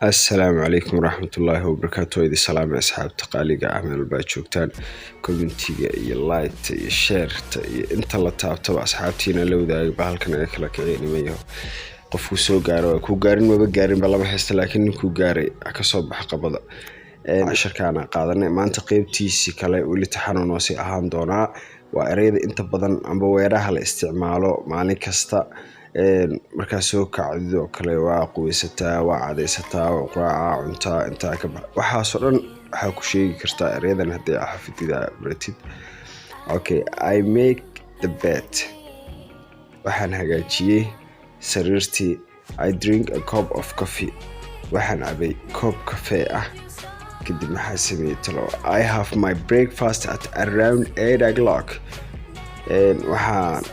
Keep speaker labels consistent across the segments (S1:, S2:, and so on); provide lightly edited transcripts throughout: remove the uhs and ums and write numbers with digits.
S1: السلام عليكم ورحمة الله وبركاته. إذا سلام أصحاب تقاليد أعمال باجوكتان كومنتيga iyo like iyo share inta la taabto asxaabtiina la wadaago bahalkan ay kala kicinayo qofku soo gaaro ku gaarin maba gaarin balama haysta laakiin ku gaaray ka soo bax qabada casharkaana qaadanay maanta qaybtiisi kale wali taxanuun oo si ahaan doona waa ereyada inta badan amba weeraha la isticmaalo maalin kasta marka soo kacdo kale waa quweysataa waa cadeysataa waa quraaca cuntaa inta ka waxa soo dhan waxa ku sheegi kartaa ereyadan hadii xafidida baratid. Okay, I make the bed. waxaan hagaajiyay sariirtii. I drink a cup of coffee. waxaan cabay koob kafee ah. kadib maxaa sameeyay talo I have my breakfast at around 8 o'clock. waxaan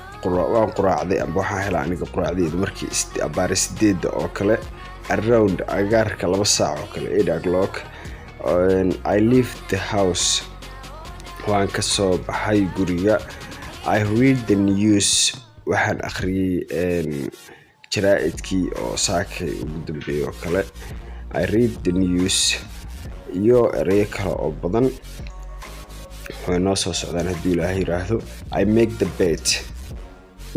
S1: quraacday amba waxaan helaa aniga quraacdeeda markii abaari 8 oo kale around agaarka 2 saac oo kale 8 o'clock. I leave the house. waan ka soo baxay guriga. I read the news. waxaan akhriyay jaraa'idkii oo saakay ugu dambeeyay oo kale. I read the news iyo erey kale oo badan waxay noo soo socdaan haddii Ilaahay yiraahdo. I make the bed.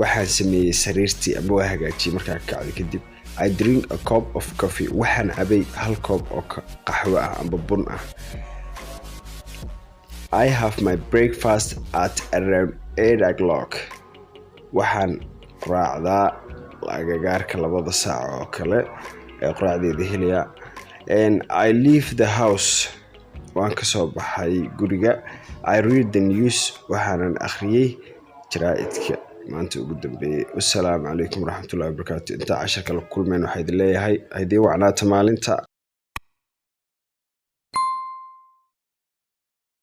S1: waxaan sameeyay sariirtii amba waa hagaajiyay markaa kacday kadib. I drink a cup of coffee. waxaan cabay hal koob oo qaxwo ah amba bun ah. I have my breakfast at around 8 o'clock. waxaan quraacdaa agagaarka 2 saac oo kale ee quraacdeeda helaya. And I leave the house. waan ka soo baxay guriga. I read the news. waxaan akhriyay jaraa'idka maanta ugu dambeeyay. Assalaamu calaykum waraxmatullaahi wabarakaatuh. inta casharka la kulmeen waxay leeyahay haydii wacnaata maalinta.